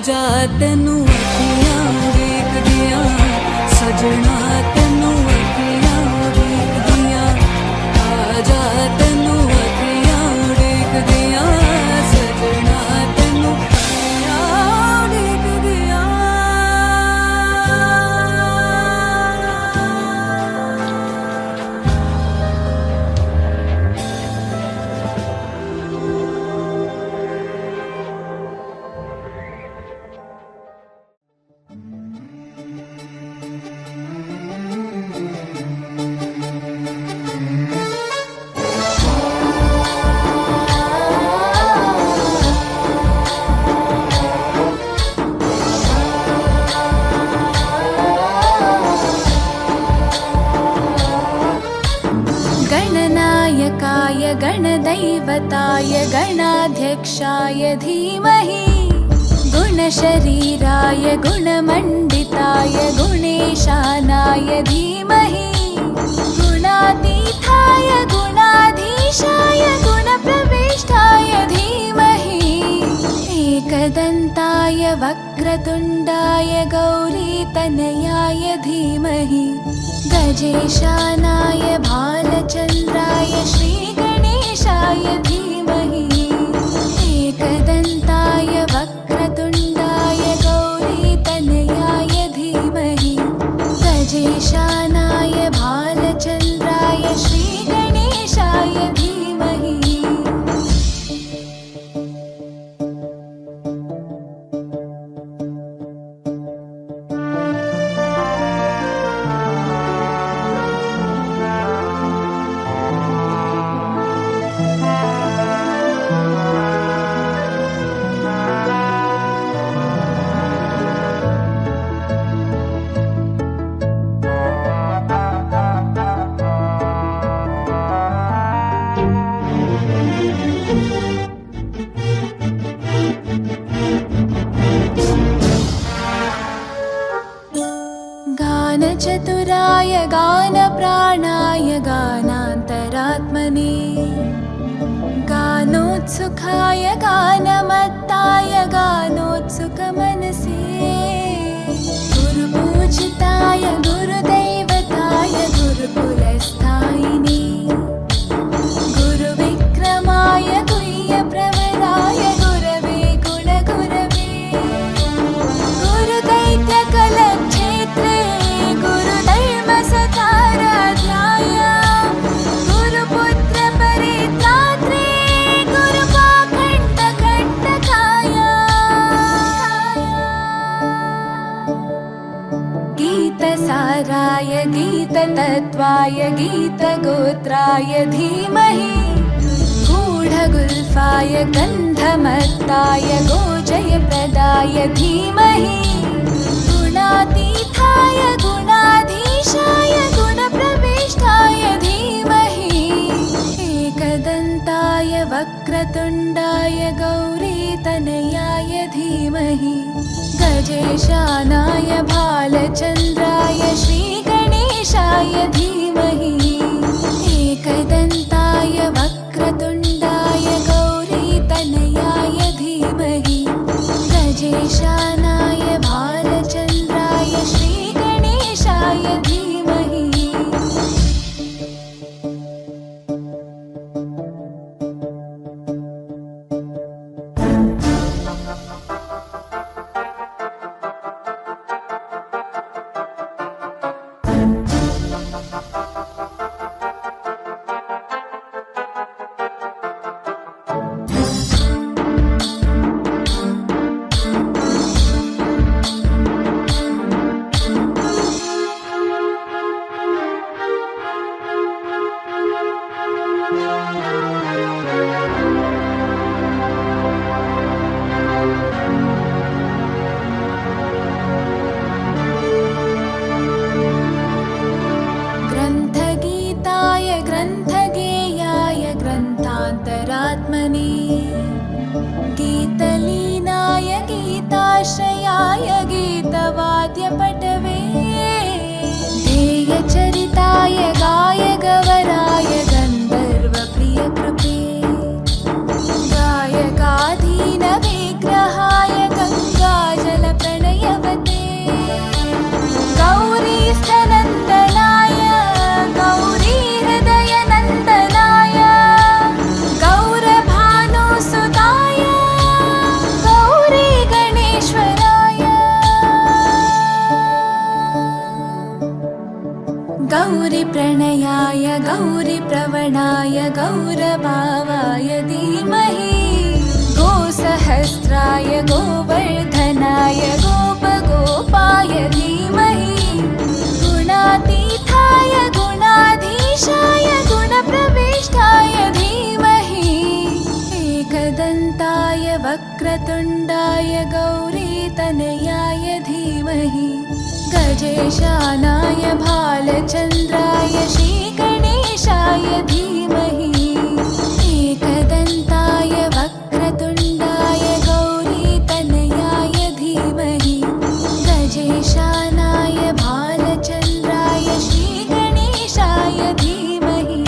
जा तेनू अखियां देखदियां सजना तेनू अखियां देखदियां आजा तेनू अखियां देखदियां सजना तेनू अखियां देखदियां। गणनायकाय गणदैवताय गणाध्यक्षाय धीमहि गुणशरीराय गुणमण्डिताय गुणेशानाय धीमहि गुणातीताय गुणाधीशाय गुणप्रविष्टाय धीमहि एकदन्ताय वक्रतुण्डाय गौरीतनयाय धीमहि गजेशानाय भालचन्द्राय श्रीगणेशाय धीमहि एकदन्ताय वक्रतुण्डाय गौरीतनयाय धीमहि गजेशानाय भालचन्द्राय श्रीगणेशाय धीमहि। गानचतुराय गानप्राणाय गानान्तरात्मने गानोत्सुकाय गानमत्ताय गानोत्सुकमनसे गुरुपूजिताय गुरुदैवताय गुरुकुलस्थायिने गुरुविक्रमाय गुह्यप्रवराय गुरवे गुणगुरवे गुरुदैत्यकलक्षेत्रे गुरुधर्मसताराध्याय गुरुपुत्रपरित्रात्रे गुरुपाखण्डकण्टकाय गीतसाराय गीततत्त्वाय गीतगोत्राय धीमहि गूढगुल्फाय गन्धमत्ताय गोजयप्रदाय धीमहि गुणातीताय गुणाधीशाय गुणप्रविष्टाय धीमहि एकदन्ताय वक्रतुण्डाय गौरीतनयाय धीमहि गजेशानाय भालचन्द्राय श्रीगणेशाय धीमहि एकदन्ताय वक्रतुण्डाय गौरीतनयाय धीमहि गजेशानाय भालचन्द्राय श्रीगणेशाय धीमहि। गीताश्रयाय गीतवाद्यपटवे ध्येयचरिताय गायगवराय गन्धर्वप्रियकृपे गायकाधीनविग्रहाय गङ्गाजलनिधये गौरीप्रवणाय गौरभावाय धीमहि गोसहस्राय गोवर्धनाय गोपगोपाय धीमहि गुणातीताय गुणाधीशाय गुणप्रविष्टाय धीमहि एकदन्ताय वक्रतुण्डाय गौरीतनयाय धीमहि गजेशानाय भालचन्द्राय श्रीगणेशाय धीमहि एकदन्ताय वक्रतुण्डाय गौरीतनयाय धीमहि गजेशानाय भालचन्द्राय श्रीगणेशाय धीमहि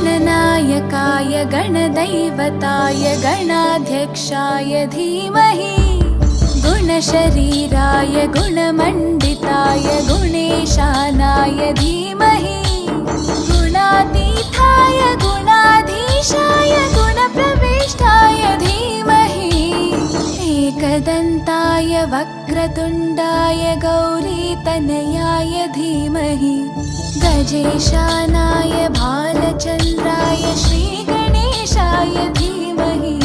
गणनायकाय गणदैवताय गणाध्यक्षाय धीमहि गुणशरीराय गुणमण्डिताय गुणेशानाय धीमहि गुणातीताय गुणाधीशाय गुणप्रविष्टाय धीमहि एकदन्ताय वक्रतुण्डाय गौरीतनयाय धीमहि गजेशानाय भालचन्द्राय श्रीगणेशाय धीमहि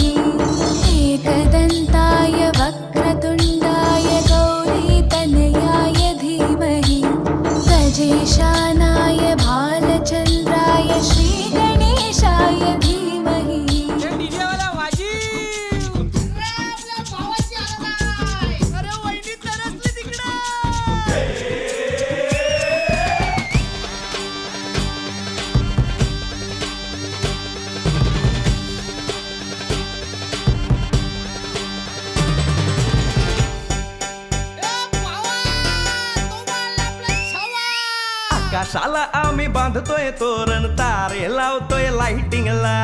एकदन्ताय वक्रतुण्डाय गौरीतनयाय धीमहि गजेशानाय भालचन्द्राय श्रीगणेशाय धीमहि आकाशाला आम्ही बांधतोय तोरण तारे लावतोय लाइटिंगला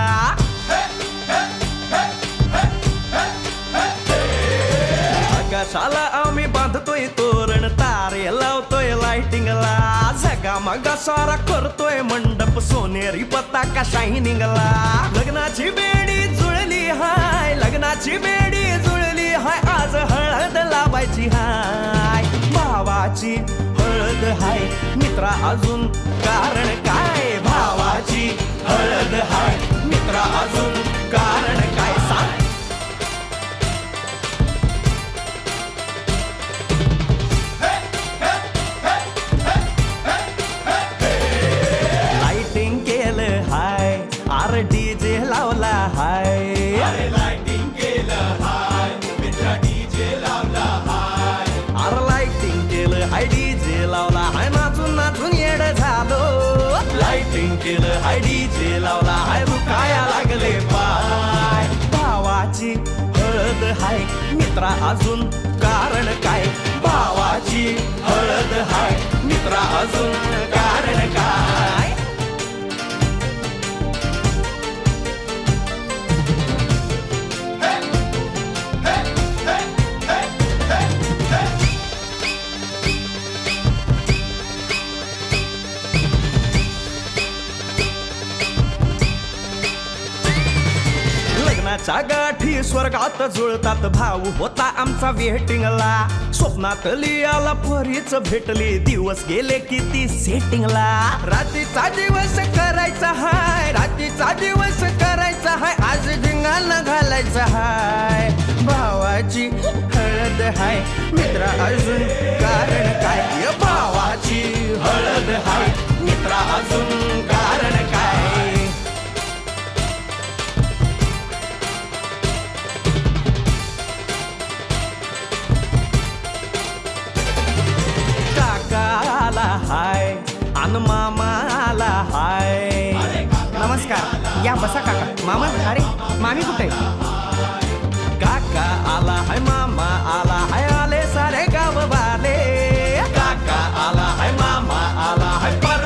आकाशाला आम्ही बांधतोय तोरण तारे लावतोय लाइटिंगला झगामगा सारा करतोय मंडप सोनेरी पताका शायनिंगला लग्नाची बेडी जुळली हाय लग्नाची बेडी जुळली हाय आज हळद लावायची हाय भावाची हळद हाय मित्रा अजून कारण काय भावाची हळद हाय मित्रा अजून कारण काय सांग लाइटिंग केलं हाय आर डीजे लावला हाय लाइटिंग केलं हाय मित्रा डीजे लावला हाय आर लाइटिंग केलं हाय डीजे लावला हाय नाचून नाचून येड झालो लाइटिंग केलं हाय डीजे लावला हाय रुकाया लागले पाय भावाची हळद हाय मित्रा अजून कारण काय भावाची हळद हाय मित्रा अजून कारण काय लग्नाच्या गाठी स्वर्गात जुळतात भाऊ होता आमचा वेटिंगला स्वप्नात लियाला परीच भेटली दिवस गेले किती सेटिंगला रात्रीचा दिवस करायचा हाय रात्रीचा दिवस करायचा हाय आज धिंगाणा घालायचा हाय भावाची हळद हाय मित्रा अजून कारण काय भावाची हळद हाय मित्रा अजून कारण काय हाय अन मामा आला हाय नमस्कार या बसा काका मामा अरे मामी कुठे काका आला हाय मामा आला हाय आले सारे गाव वाले काका आला हाय मामा आला हाय पर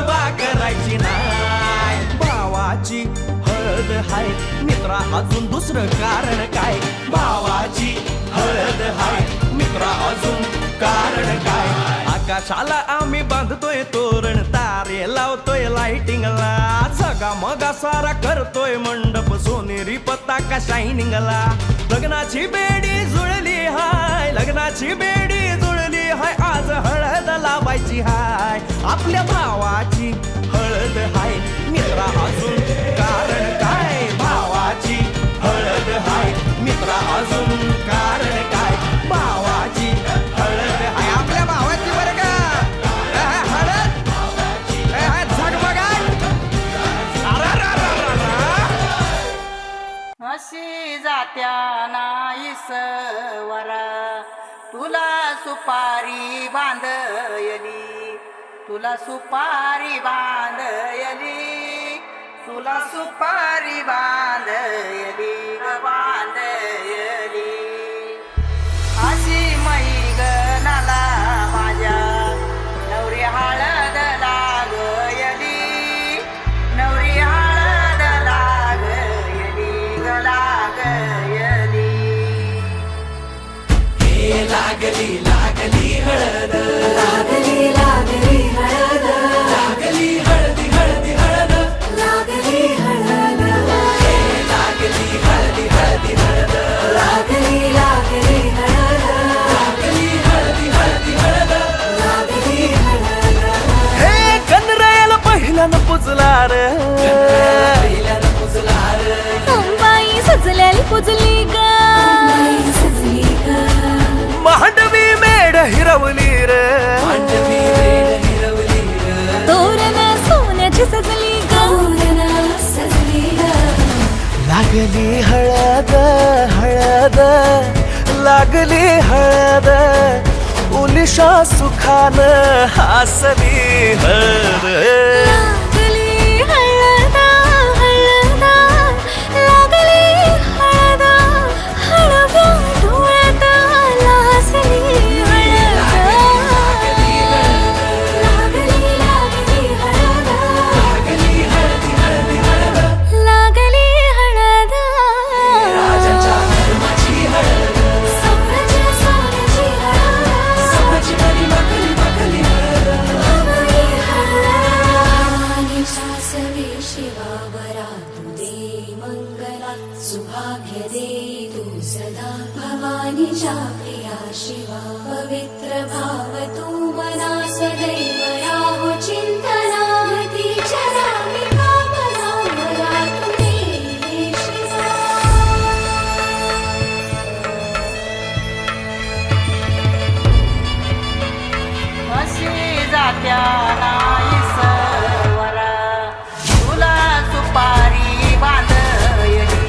हाय मित्रा अजून दुसरं कारण काय भावाची हळद हाय मित्रा अजून कारण काय आकाशाला आम्ही बांधतोय तोरण तारे लावतोय लाइटिंगला सगा मगा सारा करतोय मंडप सोनेरी पताका शायनिंगला लग्नाची बेडी जुळली हाय लग्नाची बेडी जुळली हाय आज हळद लावायची हाय आपल्या भावाची हळद हाय मित्रा अजून कारण काय भावाची हळद हाय मित्रा अजून कारण काय भावाची हळद हाय आपल्या भावाची बरं का हळद झगमगाट अशी जात्या नाईस वरा तुला सुपारी बांधयली तुला सुपारी बांधयली तुला सुपारी बांधयली ग बांधयली अशी मैगनाला माझ्या नवरी हळद लागयली नवरी हळद लागयली ग लागयली हे लागली लागली हळद लागली लागली हळद लागली हळदी हळदी हळद लागली हळद हे लागली हळदी हळदी हळद लागली लागली हळद लागली हळदी हळदी हळद लागली हळद हे गणरायाला पहिल्यानं पुजला रे पहिल्यानं पुजला रे बाई सजलेली पुजली ग बाई सजली ग मांडवी मेढ हिरवली रे मांडवी मेढ हिरवली रे तोरण सोन्याची सजली ग तोरण सजली ग लागली हळद हळद लागली हळद उलिशा सुखान हासली हळद लागली हळद हळद लागली हळद हळव्या डोळ्यात लाजली हळद लागली लागली हळद लागली हळदी हळदी हळद लागली हळद राजाच्या धर्माची हळद सोन्याची सोन्याची हळद सोन्याची बरी मखली मखली हळद लागली हळद सासवे शिवावरा तू दे मंगला सुभाग्य दे तू सदा भवानीच्या प्रिया शिवा पवित्र भाव तू मना सदैव राहो चिंतना भक्तीच्या नामी कामना मला तू दे शिवा अशी जात्या नाईस वरा तुला सुपारी बांधयली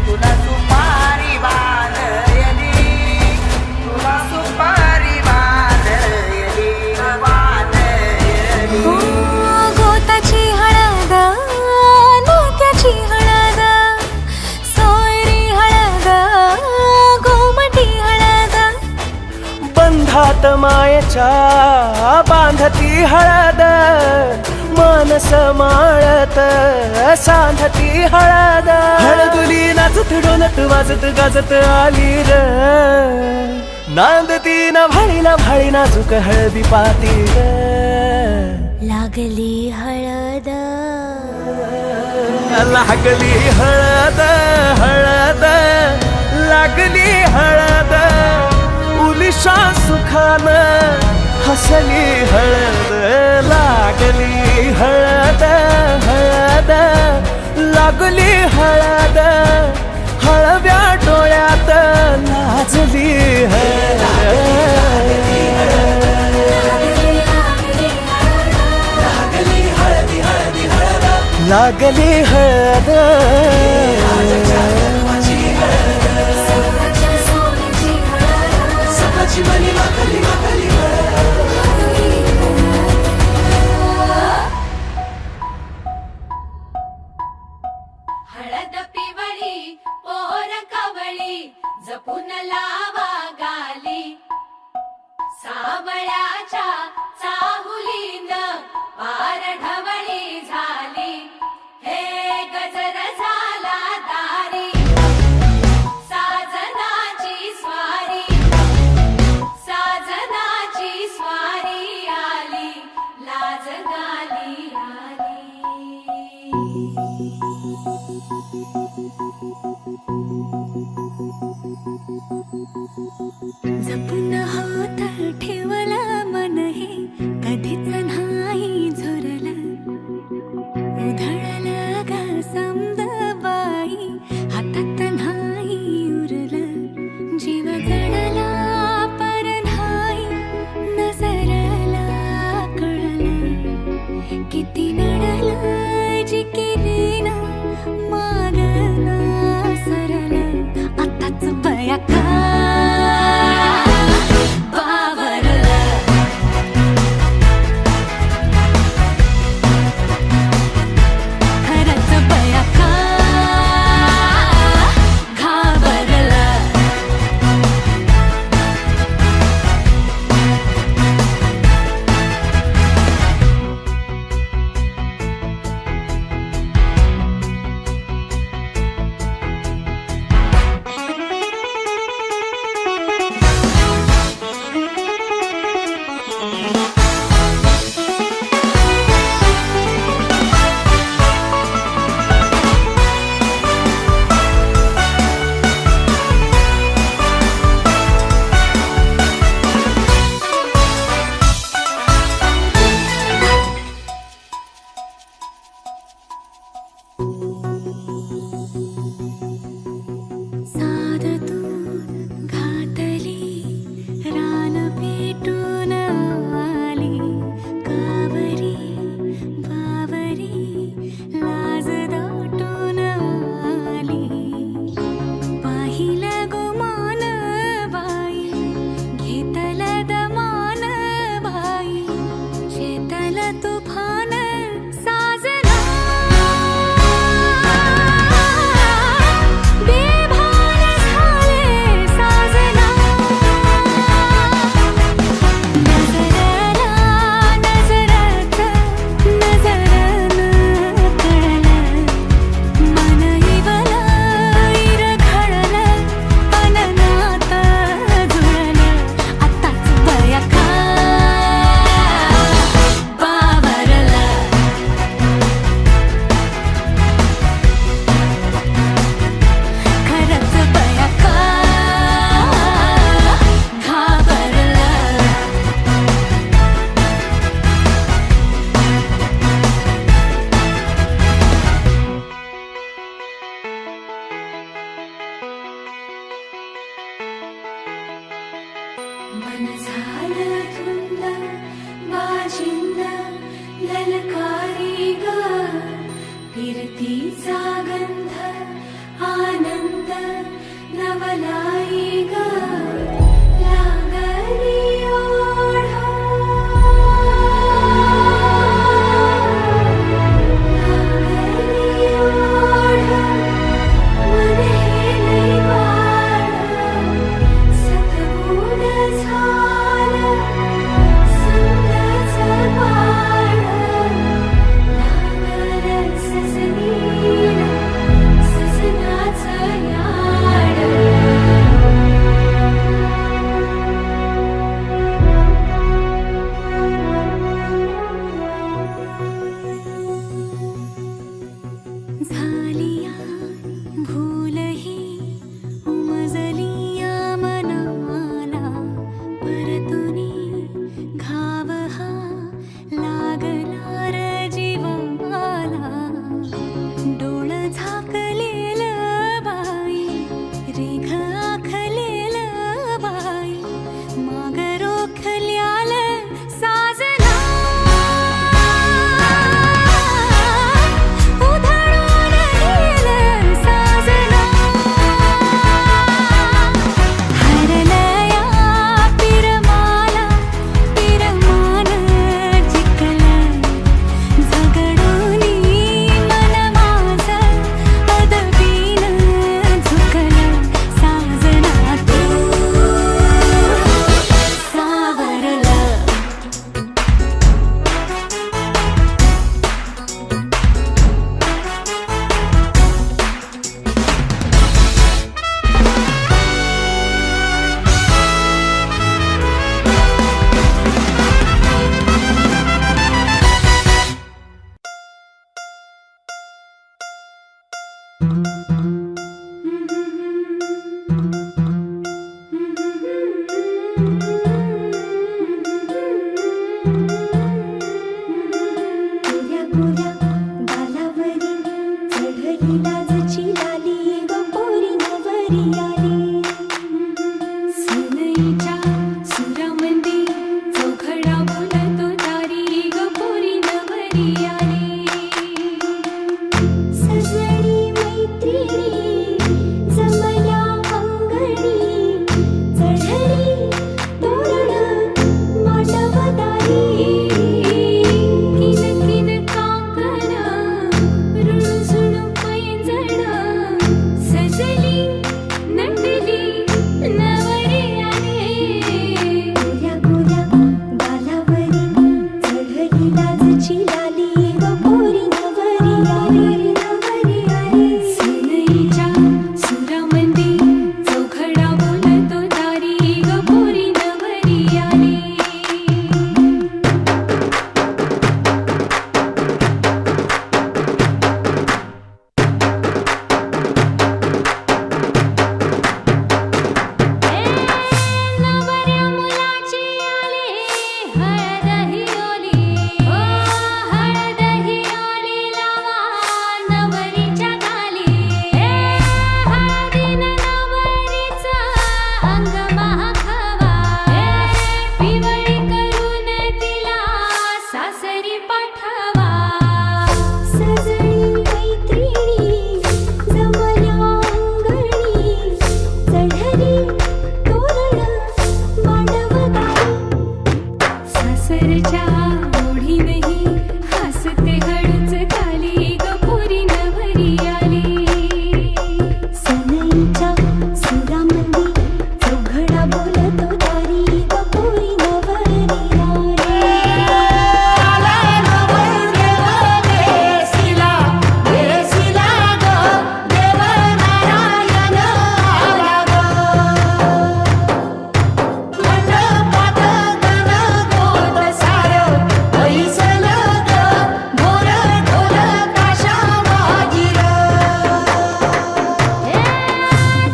तुला सुपारी बांधयली तुला सुपारी बांधयली ग बांधयली गोताची हळद नात्याची हळद सोयरी हळद गोमटी हळद बंधात मायेच्या बांधती हळद मानस माळत सांधती हळद हळदुली नाचत डोलत वाजत गाजत आली र नांदती ना भाळी नाजूक हळदी पाती र लागली हळद लागली हळद हळद लागली हळद उलिशा सुखान हसली हळद लागली हळद हळद लागली हळद हळव्या डोळ्यात लाजली हळद लागली हळद सोन्याची सोन्याची हळद हळद पिवळी पोर कवळी जपून लावा गाली सावळ्याच्या चाहुलीन पार ढवळी झाली हे गजर झाला जपून होत ठेवलं मन हे कधीच नाही झुरलं उधळलं ग समद बाई हातात नाही उरलं जीव जडला पर नाही नजरला कळलं किती नडलं जिकिरीन मागना सरलं आताच बया का साध तू घातली रान पेटून आली कावरी बावरी लाज दाटून आली पाहिलं गुमान बाई घेतलं दमान बाई शेतलं तुफान साजना मन झालं धुंद बाजिंद ललकारी ग फिरतीचा गंध आनंद नवलाई ग लागली ओढ लागली ओढ मन हे वाढ सतबूड झालं समजाचं पाड लागलं सजनीला सजनाचं याड गोऱ्या गालावरी चढली लाजची लाली ग पोरी नवरी आली सनईच्या सुरामंदी चौघडा बोलतो दारी ग पोरी नवरी आली सजनी मैत्रिणी जमल्या अंगणी चढली तोरण मांडवदारी किन किन काकण रुणझुण पैंजण सजली नटली नवरी आली गोऱ्या गोऱ्या गालावरी चढली लाजची लाली ग पोरी नवरी आली नवरी आली सनईच्या सुरामंदी चौघडा बोलतो दारी ग पोरी नवरी आली नवऱ्या मुलाची आली हळद ही ओली ओ हळद ही ओली लावा नवरीच्या गाली हळदीनं नवरीचं अंग महाखवा पिवळी करून तिला सासरी पाठवा सजनी मैत्रिणी जमल्या अंगणी चढली तोरण मांडवदारी सासरच्या ओढीनही हसते हळूच खाली ग पोरी नवरी आली सनईच्या सुरामंदी चौघडा बोलतो दारी ग पोरी नवरी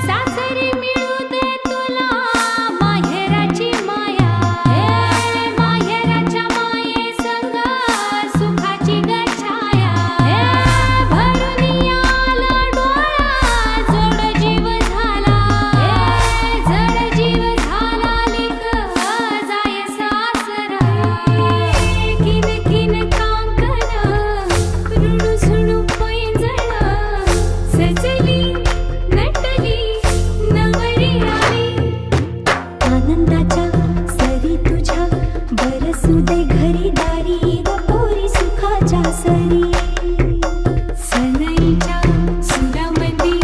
सासरी मिळू दे तुला माहेराची माया माहेराच्या माये संग सुखाची गछाया भरून आला डोळा जोड जीव झाला जड जीव झाला लिक जाय सासरा किन किन कांकण रुणझुण पैंजण सजली नटली नवरी आली आनंदाच्या सरी तुझ्या बरसू दे घरी दारी ग पोरी सुखाच्या सरी सनईच्या सुरामंदी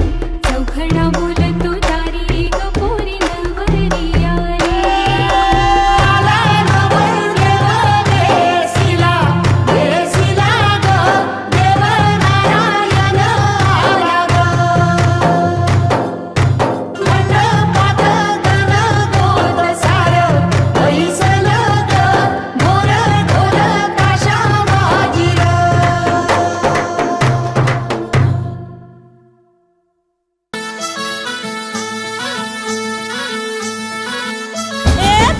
चौघडा बोलतो दारी ग पोरी नवरी आली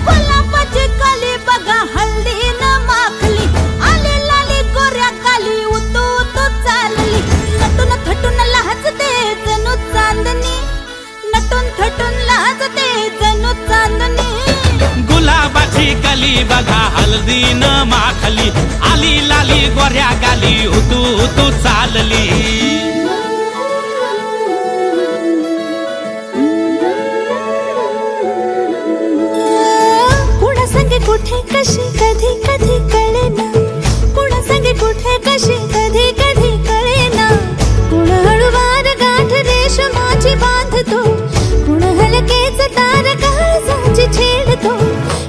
गुलाबाची कली बघा हळदीनं माखली आली लाली गोऱ्या गाली उतू उतू चालली नटून थटून लाजते जणू चांदणी नटून थटून लाजते जणू चांदणी गुलाबाची कली बघा हळदीनं माखली आली लाली गोऱ्या गाली उतू उतू चालली कुणा संगे कुठे कशी कधी कधी कळेना कुणा संगे कुठे कशी कधी कधी कळेना कुण हळूवार गाठ रेशमाची बांधतो कुण हलकेच तार काळजाची छेडतो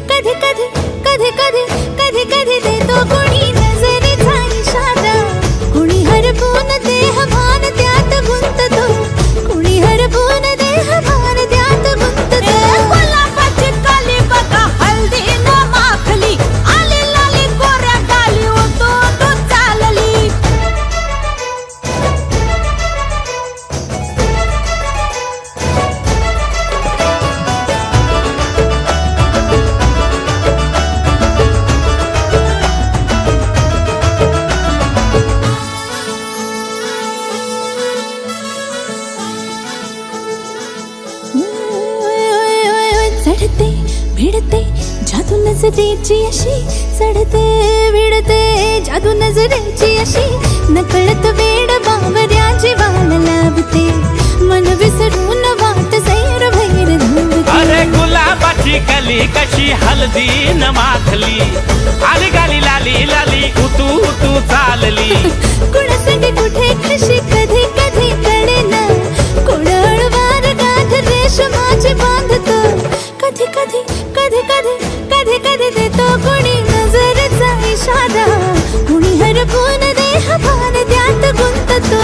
कधी कधी कधी कधी कधी कधी देतो कुणी नजरेचा इशारा कुणी हरपून देह हसतीची अशी चढते विडते जादू नजरेची अशी नकळत वेड बावऱ्याची वाल लावते मन विसरून वाट सैर भैर धावते अरे गुलाबाची कली कशी हलदी न माखली आली गाली लाली लाली उतू उतू चालली कुणासंग कुठे कशी कधी कधी कळेना कोण अळवार गाठ रेशमाची बांधतो कधी कधी कधी कधी कधी कधी देतो कोणी नजरेचा इशारा कुणी हरपून देह भान त्यात गुंततो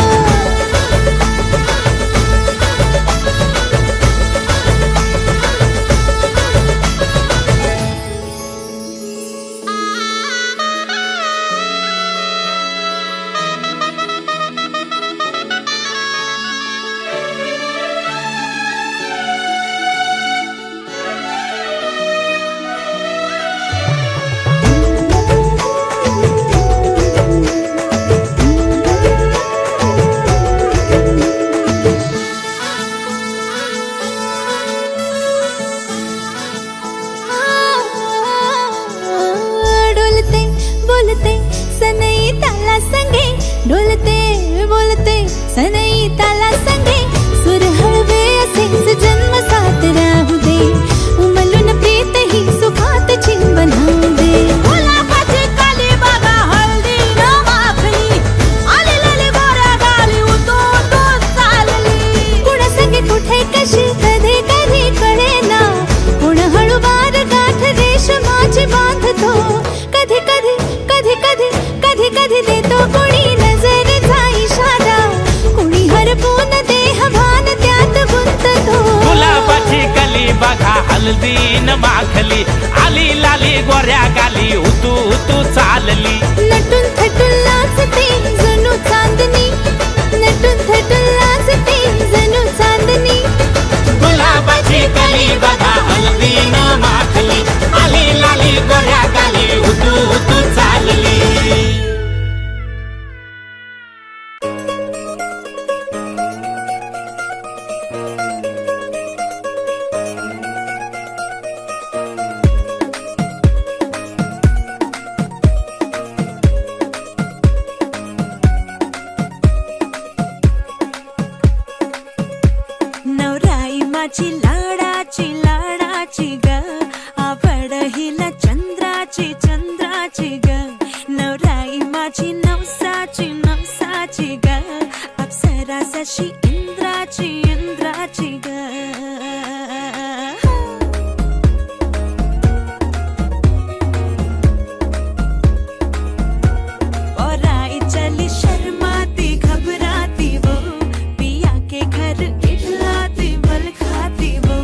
डोलते बोलते सनई ताला संगे डोलते बोलते सनई ताला संगे सुर हळवे असेच जन्म साथ राहू दे उमलून प्रीत ही सुखात चिंबन होऊ दे गुलाबाची काली बागा हळदी न माखली आली लाली गोऱ्या गाली उतू उतू चालली कुणा संगे कुठे कशी कधी कधी कळेना कोण हळूवार गाठ रेशमाची बांधतो कधी कधी कधी कधी कधी कधी देतो कोणी नजरेचा इशारा कोणी हरपून देह भान त्यात गुंततो गुलाबाची कली बघा हलदी न माखली आली लाली गोऱ्या गाली उतू उतू चालली नटून थटून लाजते जणू चांदणी नटून थटून लाजते जणू चांदणी गुलाबाची कली बघा हलदी न माखली आली लाली गोऱ्या गाली उतू उतू चालली नवराई माझी लाडाची लाडाची ग आवड हिला चंद्राची चंद्राची ग नवराई माझी नवसाची नवसाची ग अप्सरा जशी इंद्राची इंद्राची ग और आई चली शर्माती घबराती वो पिया के घर इठलाती बल खाती वो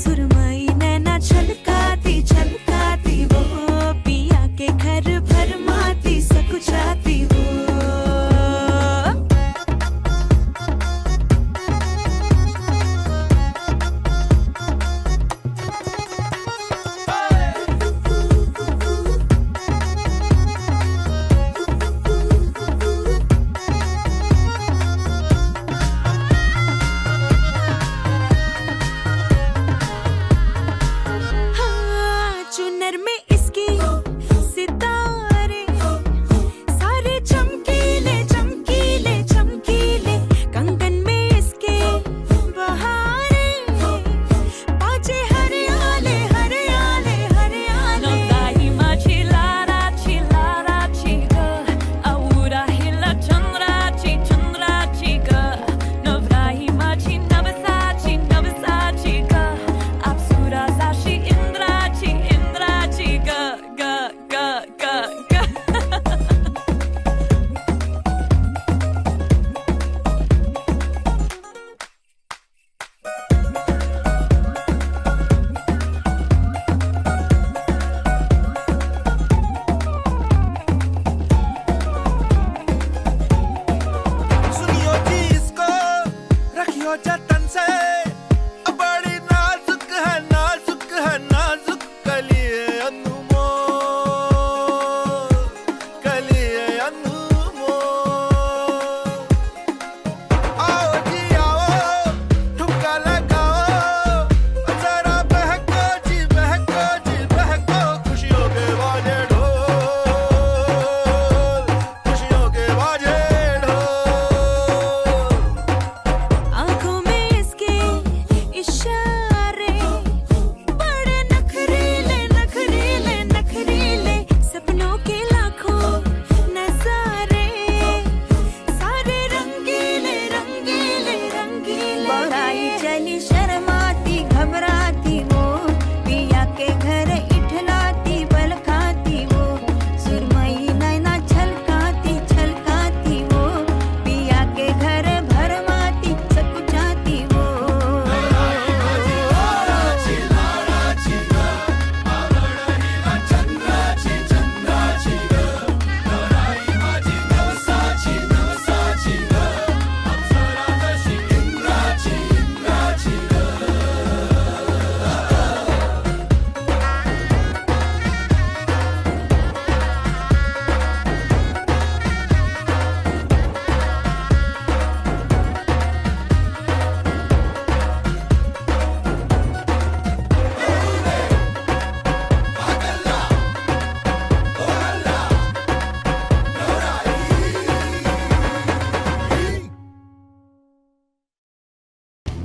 सुरमई नैना छलकाती छलकाती वो पिया के घर भरमाती सकुचाती वो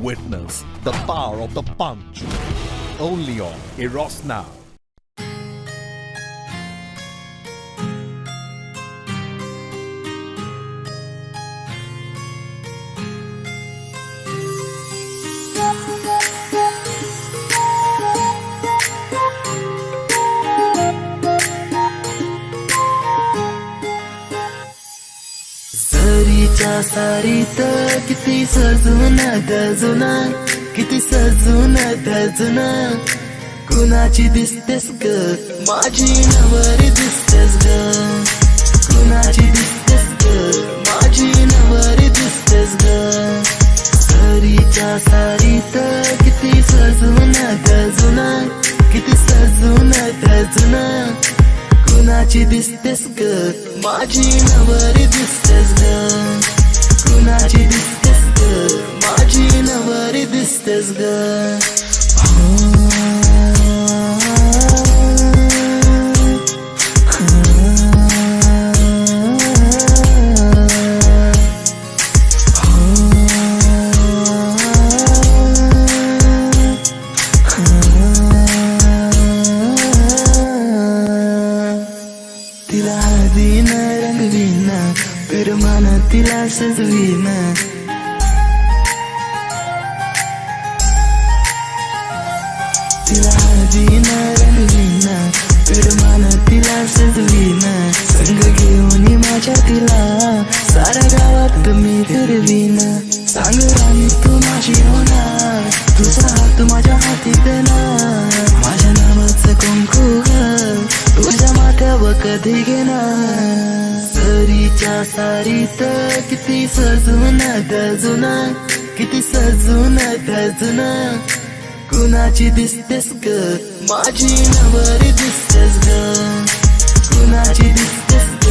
witness the power of the punch. Only on Eros Now. सरीच्या सारीत किती सजून गजुना, किती सजून गजुना, कुणाची दिसतेस ग माझी नवरी दिसतेस ग, कुणाची दिसतेस ग माझी नवरी दिसतेस ग. सरीच्या सारीत किती सजून गजुना, किती सजून गजुना, कुणाची दिसतेस ग माझी नवरी दिसतेस ग, कुणाची दिसतेस ग माझी नवरी दिसतेस ग. तिला हळदीन रंगवीन, पिरमान तिला सजवीन, तिला हळदीन रंगवीन, पिरमान तिला सजवीन, संग घेऊन माझ्या तिला साऱ्या गावात मी फिरवीन. सांग राणी तू माझी होणार, तुझा हात माझ्या हाती देणार, माझ्या नावाचं कुंकू तुझ्या माथ्यावर कधी घेणार. सरीच्या सारीत किती सजून गजुना, किती सजून गजुना, कुणाची दिसतेस ग माझी नवरी दिसतेस ग, कुणाची दिसतेस ग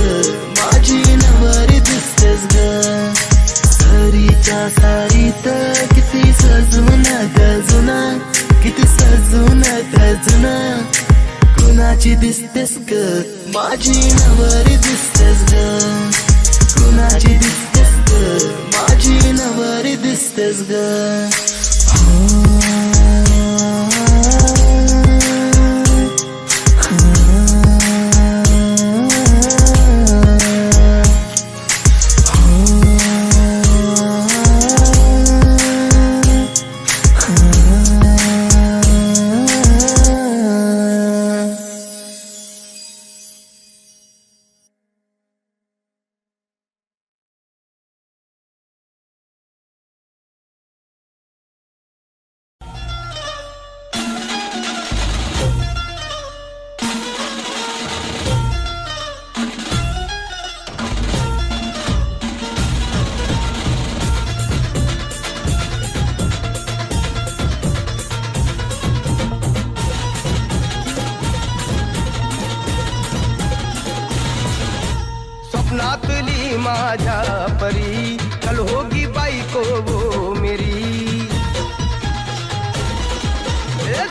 माझी नवरी दिसतेस ग. सरीच्या सारीत किती सजून गजुना, किती सजून गजुना, कुणाची दिसतेस ग माझी नवरी दिसतेस ग, कुणाची दिसतेस ग माझी नवरी दिसतेस ग. स्वप्नातली माझ्या परी कल होगी बायको वो मेरी,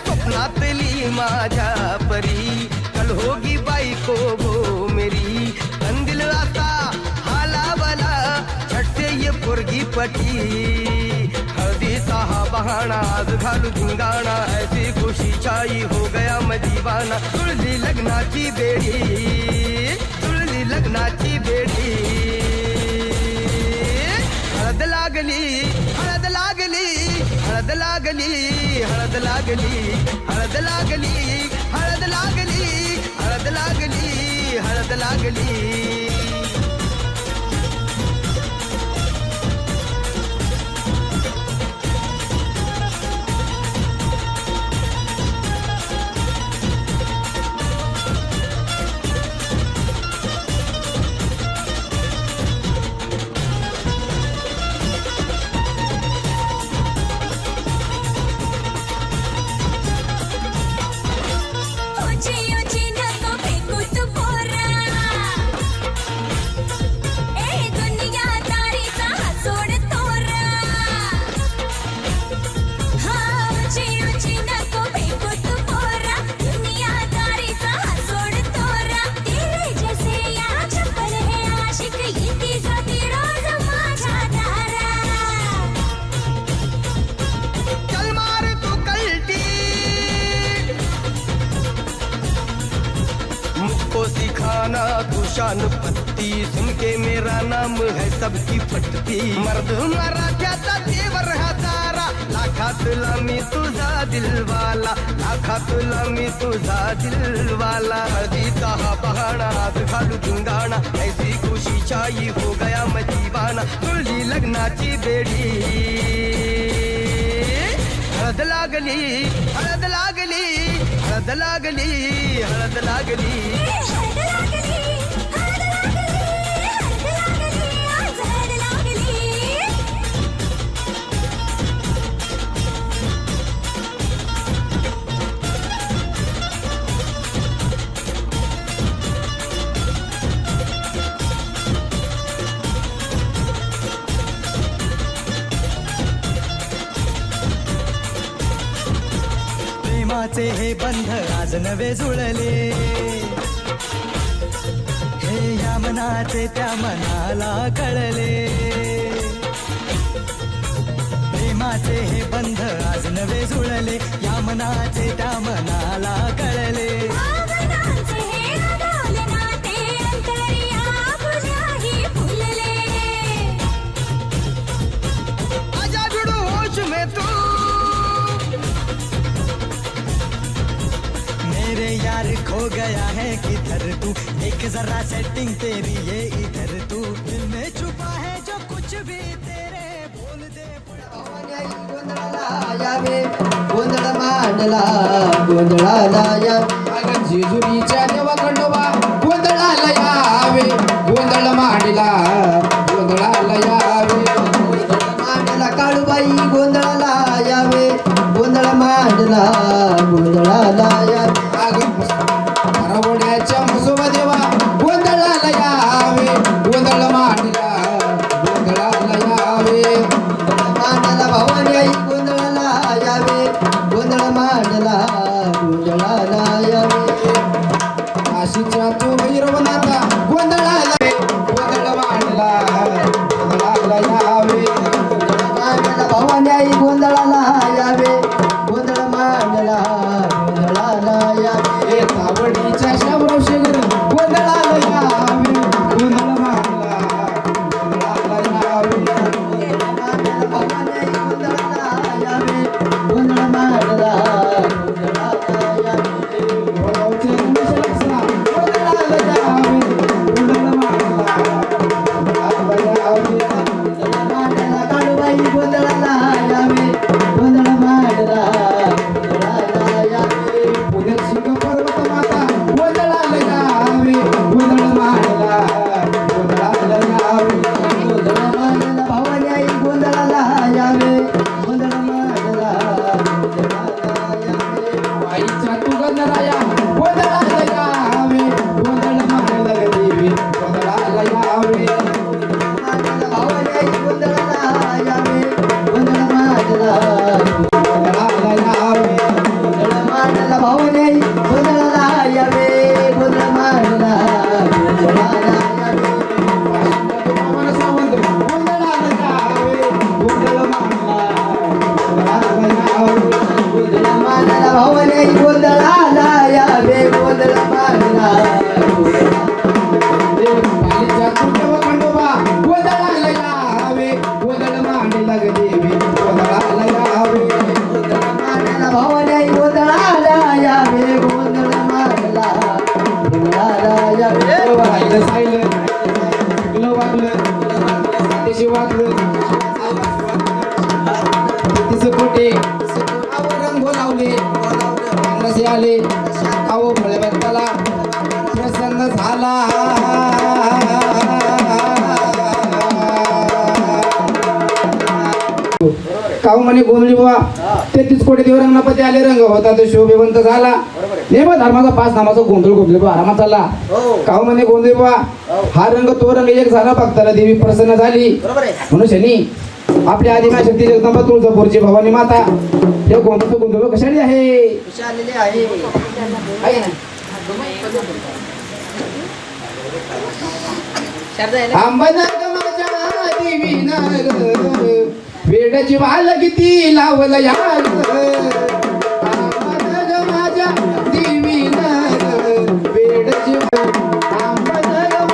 स्वप्नातली माझ्या परी कल होगी बायको वो मेरी. कंदिल राता हालावला झटसे ये पोरगी पटी, हळदीचा हा बहाना आज घालू धिंगाणा, ऐसी खुशी छाई हो गया मैं दीवाना. तुळली लग्नाची बेडी, तुळली लग्नाची बेडी, हळद लागली हळद लागली हळद लागली हळद लागली हळद लागली हळद लागली हळद लागली हळद लागली. ऊंची ऊंची नको फेकू तू पोरा, शान पत्ती सुन के मेरा नाम है सबकी फटती मर्द मराठ्याचा देवर हजारा लाखातला मी तुझा दिलवाला लाखातला मी तुझा दिलवाला हळदीचा हा बहाणा हात घालू धिंगाणा ऐसी खुशी छाई हो गया मैं दीवाना तुझी लग्नाची बेडी हळद लागली हळद लागली हळद लागली हळद लागली प्रेमाचे हे बंध आज नवे जुळले हे या मनाचे त्या मनाला कळले प्रेमाचे हे बंध आज नवे जुळले या मनाचे त्या मनाला कळले आजा जुड़ो होश में तू मेरे यार खो गया है किधर तू एक जरा सेटिंग तेरी ये इधर तू दिल में छुपा है जो कुछ भी तेरे बोल दे यावे गोंधळ मांडला गोंधळाला या जेजुरीच्या देवा खंडोबा गोंधळाला यावे गोंधळ मांडला गोंधळाला यावे मांडला काळूबाई गोंधळाला यावे गोंधळ मांडला गोंधळाला यावे रवड्याच्या म्हसोबा देवा गोंधळाला यावे गोंधळ मांडला गोंधळाला यावे मांडला भवानी आई गोंधळाला यावे गोंधळ मांडला गोंधळाला यावे काशीच्या तो भैरवनाथा गोंधळाला गोंधळ मांडला गोंधळाला यावे मांडला भवानी आई गोंधळाला यावे गोंधळ मांडला गोंधळाला यावे तावडीच्या शामराव शेगर गोंधळाला यावे गोंधळ मांडला गोंधळाला यावे भवानी आई गोंधळाला यावे गोंधळ मांडला गोंधळाला यावे गोंधळाला यावे गोंधळ मांडला काळूबाई गोंधळाला यावे गोंधळ मांडला गोंधळाला यावे पुण्याची पर्वत माता गोंधळाला यावे गोंधळ मांडला गोंधळाला यावे गोंधळ मांडला भवानी आई गोंधळाला यावे गोंधळ मांडला गोंधळाला यावे आईच्या तू गणराया गोंधळाला यावे गोंधळ मांडला देवी गोंधळाला यावे मांडला भवानी आई गोंधळाला यावे गोंधळ मांडला गोंधळाला यावे गोंधळ मांडला भवानी आई गोंधळाला यावे गोंधळ मांडला गोंधळाला यावे वाशिंद सावंत गोंधळाला यावे गोंधळ मांडला गोंधळाला यावे गोंधळ मांडला भवानी आई गोंधळाला यावे गोंधळ मांडला पालीच्या तुझ्या खंडोबा गोंधळाला यावे गोंधळ मांडला ग देवी गोंधळाला यावे गोंधळ मांडला भवानी आई गोंधळाला यावे गोंधळ मांडला गोंधळाला यावे वाहिलं सायलं पिकलं वागलं त्याशी वागलं तिचं कोटे रंग लावले रसे आले अहो फळे भक्ताला प्रसन्न झाला काऊ म्हणे गोंधळी बाबा 33 कोटी देव रंगनापती आले रंग होता तो शोभेवंत झाला नेम धर्माचा 5 नामाचा गोंधळ गोंधळी बाबा आरामात चालला काऊ म्हणे गोंधळी बाबा हा रंग तो रंग एक झाला भक्ताला देवी प्रसन्न झाली म्हणून शनी आपल्या आदिमा शक्ती जगदंबा तुळजापूरची भवानी माता या गोंधळ गोंधळ कशाने आहे ना अंबनग माझ्या देवी नाग वेडची वाल किती लावलं याग अंबनग माझ्या देवी नाग वेडची अंबनग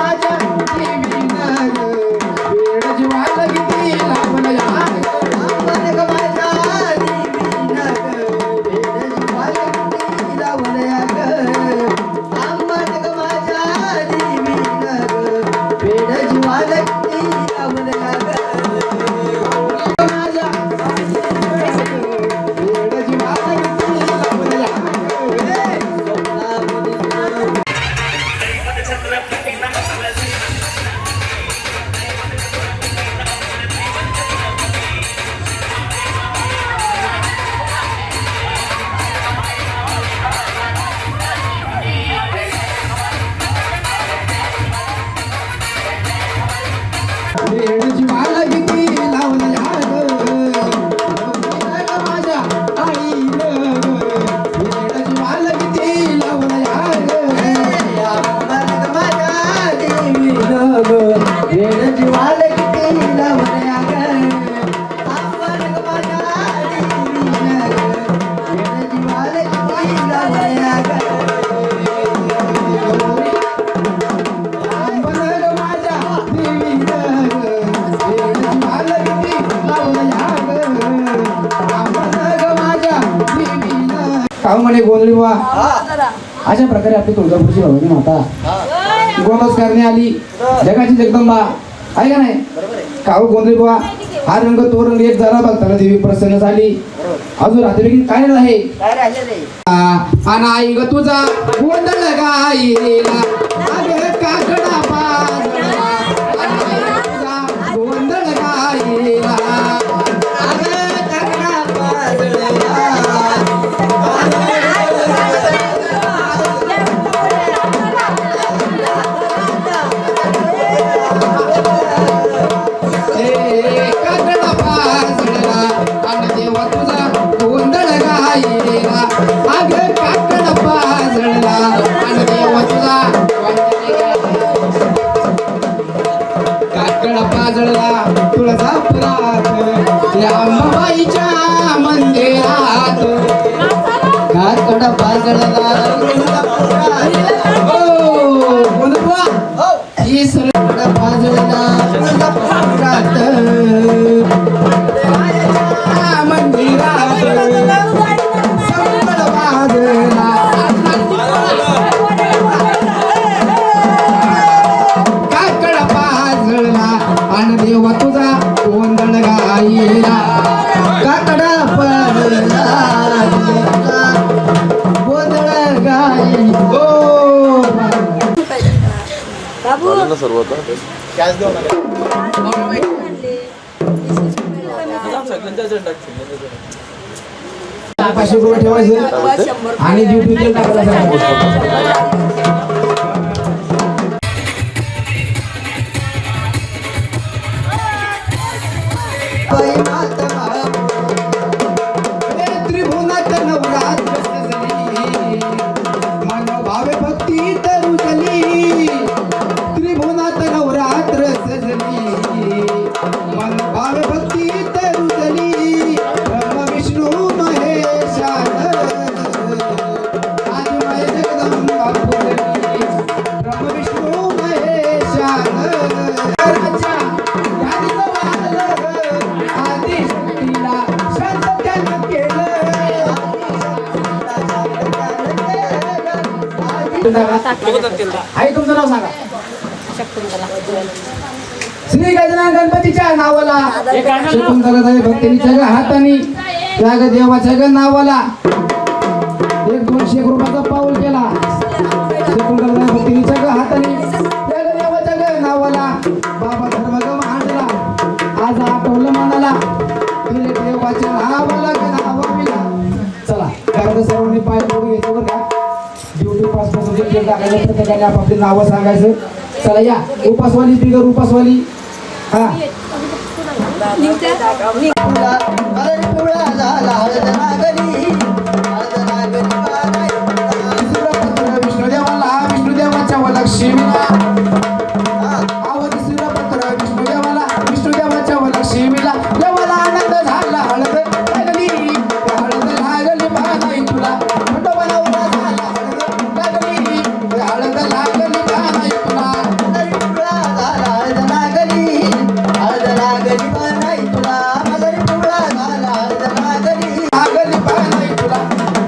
वेळची माला किती लावून झाड माझ्या आईनं वेळची माला किती लावून झाड माझ्या देवीनं वेळची माला किती लावून काव म्हणे गोंधळी बुवा अशा प्रकारे आपली तुळजापूरची भवानी माता गोंधळ करणे आली जगाची जगदंबा आहे का नाही काव गोंधळी बुवा हा रंग तो रंग एक जरा बघताना देवी प्रसन्न झाली अजून रात्री काय आहे आणि ग तुझा गोंधळ गाईला काकडा पाजला तुझा गोंधळ गाईला तुळजापुरात अंबाबाईच्या मंदिरात काकड पाजळला ही सरकड पाजळला तुळजापुरात मंदिरात संकड पाजळला काकड पाजळला आणि देवा तुझा गोंधळ गाईला काकडा पडला गोंधळ गाई हो पाचशे रुपये ठेवायचं आणि ड्युटी तेल टाकायला त्रिभुवनात नवरात्र सजली मन भावे भक्ती तरुजली त्रिभुवनात नवरात्र सजली मन भावे भक्ती तरुजली ब्रह्म विष्णू महेशान आदिमय जगदंबा फुलली ब्रह्म विष्णू महेशान आई तुमचं नाव सांगा श्री गजानन गणपतीच्या नावाला शकुंतलाताई भक्तीच्या हाताने त्या देवाच्या ग नावाला 100-200 रुपयाचा पाऊल केला शकुंतलाताई भक्तीच्या ग हाताने त्या देवाच्या ग नावाला बाबा धर्म ग मांडला आज आठवलं मनाला तिने देवाच्या नावाला ग नावाला चला कारण सर्वांनी पाय पडून घ्यायचं बरं का ड्युटी पासपासून तेल टाकायचं प्रत्येकाने आपापली नावं सांगायचं चला या उपासवाली बिगर उपासवाली हा विष्णुदेवाला विष्णुदेवाच्या लक्ष्मीला आवड शिवपत्र विष्णुदेवाला विष्णुदेवाच्या लक्ष्मीला देवाला आनंद झाला हळद लागली हळद लागली बाई तुला हळद लागली बाई तुला हळद लागली हळद लागली बाई तुला मदरी पिवळा झाला हळद लागली बाई तुला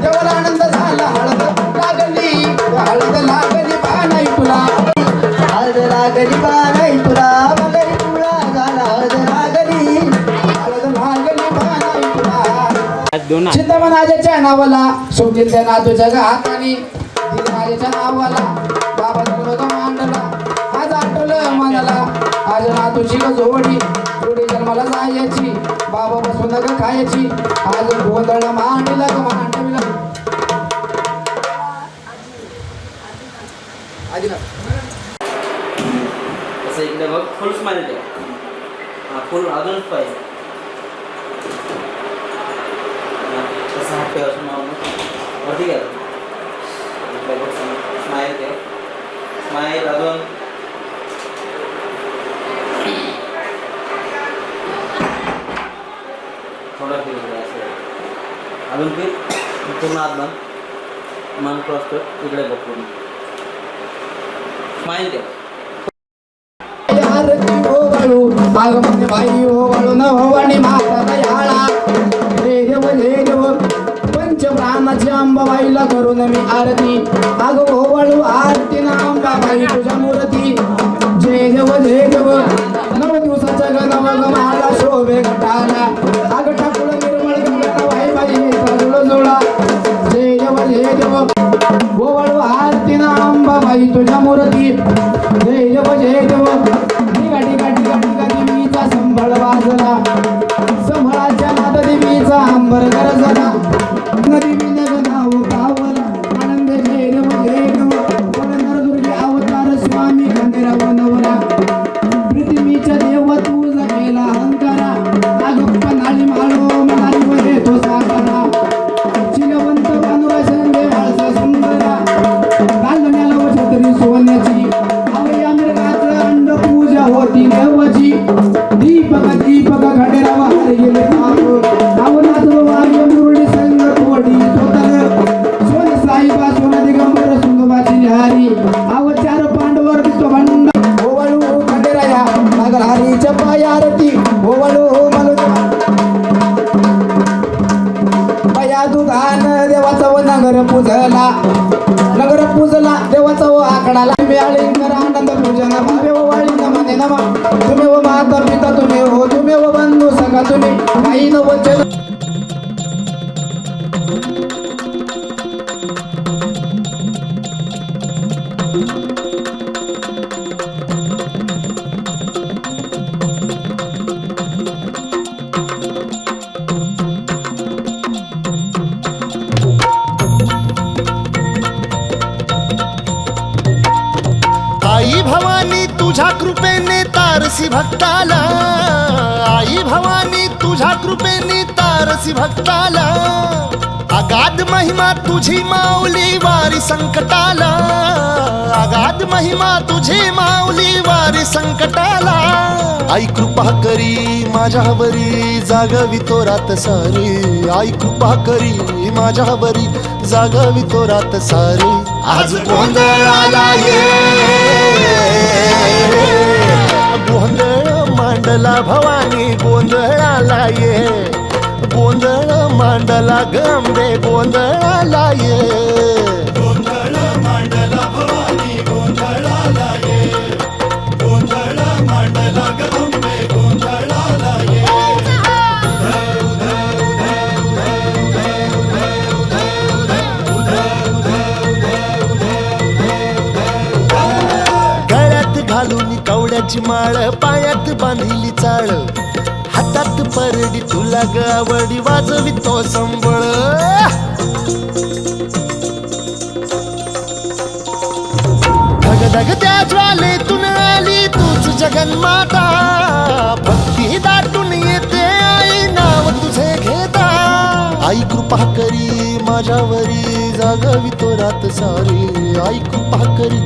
देवाला आनंद झाला हळद लागली बाई तुला हळद लागली बाई तुला मदरी पिवळा झाला हळद लागली बाई तुला चिंतामणाच्या नावाला सोडतील त्या नातूच्या हाताने माझ्या नावाला बाबा तुला मांडला आज आठवलं मनाला आज नातूची ग जोडी जन्माला जायची बाबा बसून ग खायची आज गोंधळ मांडला ग मांडविला असं एकदा बघ फुल स्माइल द्या फुल अजूनच पाहिजे तसं हात ठेवा वरती घ्या स्माईल ठेव स्माईल अजून थोडा फिर अजून फिर पूर्ण हात बंद मन क्रॉस कर इकडे बघ पूर्ण स्माईल ठेव ओवाळू भागवते बाई ओवाळू न होवाणी माता याळा हे देव पंचप्राणाची अंबाबाईला करून मी आरती अग ओवाळू आरती ना अंबाबाई तुझ्या मूर्ती जय देव 9 दिवसाचा गणव गमाला शोभे घटाला अग ठाकुर निर्मळ गंगा बाई बाई तरुळ जोडा जय देव ओवाळू आरती ना अंबाबाई तुझ्या मूर्ती जय देव देवीचा संभळ वाजला संभळाच्या नाद देवीचा अंबर गरजला देवीने नाव गावला आनंद जय दुर्गे अवतार स्वामी खंडेराव नवरा पृथ्वीच्या देव तुझा केला अहंकारा नागप्पा नाळी माळो मनाली वरे तो साकारा चिलवंत बानुरा संगे वाळसा सुंदरा कालण्याला व छत्री सोन्याची अवया मृगाचं अंड पूजा होती देवाची दीपक खंडेराव हार गेले अवनाथ वार्य मुरळी संग तोडी तोतर सोन साईबा सोन दिगंबर सुंदबाची निहारी अव 4 पांडवर दिसतो भंड ओवाळू खंडेराया नगर हरीच्या पायारती ओवाळू पया दुधान देवाचा व नगर पूजला देवाचा व आकडाला मिळाली कर आनंद पूजन भावे ओवाळी नमने नमा तुम्ही व माता पिता तुम्ही व बंधू सखा तुम्ही काही न वचन आई भवानी तुझ्या कृपेने तारसी भक्ताला आई भवानी तुझ्या कृपेने तारसी भक्ताला अगाध महिमा तुझी माऊली वारी संकटाला अगाध महिमा तुझी माऊली वारी संकटाला आई कृपा करी माझ्यावरी जागवी तो रात सारी आई कृपा करी माझ्यावरी जागवी तो रात सारी आज गोंधळाला ये गोंधळ मांडला भवानी गोंधळाला ये गोंधळ मांडला गंबे गोंधळाला ये गोंधळ मांडला भवानी गोंधळाला ये गोंधळ मांडला गंबे गोंधळाला ये गळ्यात घालून कवड्याची माळ पायात बांधिली चाळ हातात परडी तुला गावडी वाजवी तो संबळ धगधग त्या ज्वालेतून आली तूच जगन्माता भक्ती दाटून येते आई नाव तुझे घेता आई कृपा करी माझ्यावरी जागवी तो रात सारी आई कृपा करी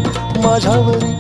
माझ्यावरी